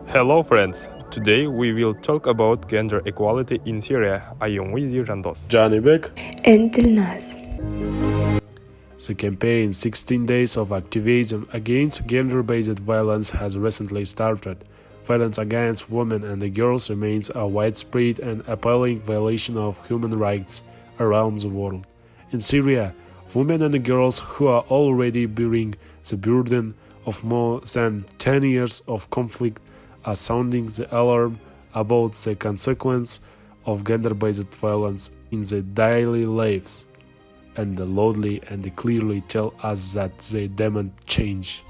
Hello friends, today we will talk about gender equality in Syria. I am with you, Zhandos. Zhanibek. And Dilnaz. The campaign 16 Days of Activism Against Gender-Based Violence has recently started. Violence against women and girls remains a widespread and appalling violation of human rights around the world. In Syria, women and girls who are already bearing the burden of more than 10 years of conflict are sounding the alarm about the consequence of gender-based violence in their daily lives, and loudly and clearly tell us that they demand change.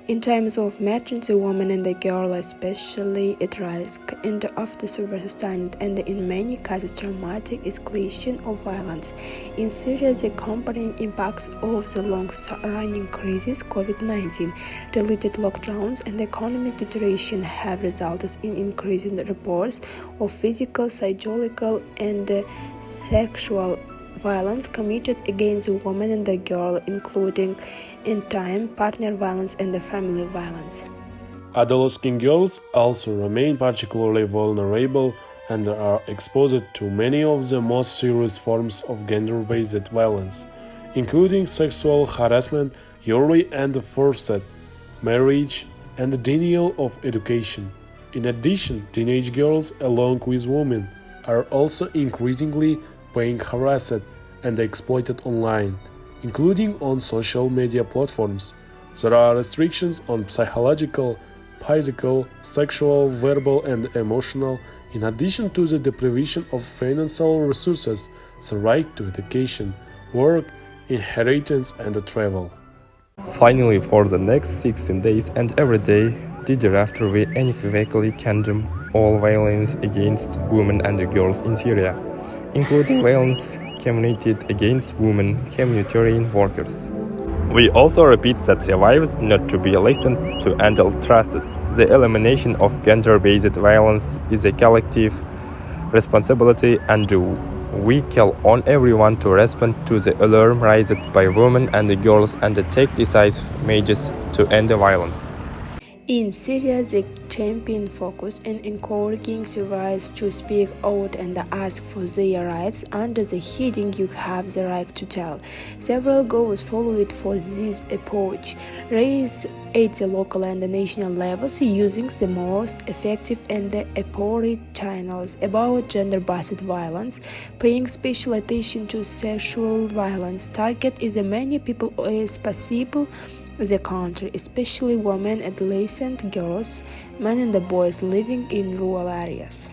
In times of emergency, women and the girl are especially at risk and of suicide and in many cases traumatic escalation of violence. In Syria, the accompanying impacts of the long-running crisis, COVID-19, related lockdowns and economic deterioration have resulted in increasing reports of physical, psychological and sexual violence committed against women and the girl, including intimate partner violence and family violence. Adolescent girls also remain particularly vulnerable and are exposed to many of the most serious forms of gender-based violence, including sexual harassment, early and forced marriage, and denial of education. In addition, teenage girls, along with women, are also increasingly being harassed and exploited online, including on social media platforms. There are restrictions on psychological, physical, sexual, verbal, and emotional, in addition to the deprivation of financial resources, the right to education, work, inheritance, and travel. Finally, for the next 16 days and every day, thereafter we unequivocally condemn all violence against women and girls in Syria, including violence committed against women humanitarian workers. We also repeat that survivors not to be listened to and trusted. The elimination of gender-based violence is a collective responsibility, and we call on everyone to respond to the alarm raised by women and girls and take decisive measures to end the violence. In Syria, the campaign focused on encouraging survivors to speak out and ask for their rights under the heading "You have the right to tell." Several goals followed for this approach, raised at the local and national levels using the most effective and appropriate channels about gender-based violence, paying special attention to sexual violence. Target is as many people as possible the country, especially women, adolescent girls, men and boys living in rural areas.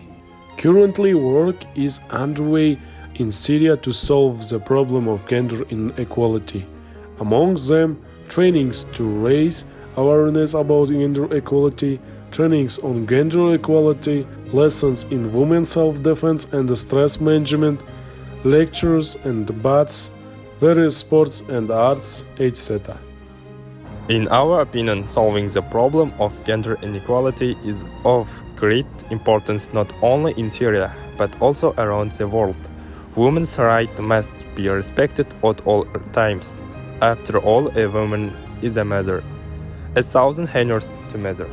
Currently, work is underway in Syria to solve the problem of gender inequality. Among them, trainings to raise awareness about gender equality, trainings on gender equality, lessons in women's self-defense and stress management, lectures and debates, various sports and arts, etc. In our opinion, solving the problem of gender inequality is of great importance not only in Syria, but also around the world. Women's rights must be respected at all times. After all, a woman is a mother, 1,000 honors to mother.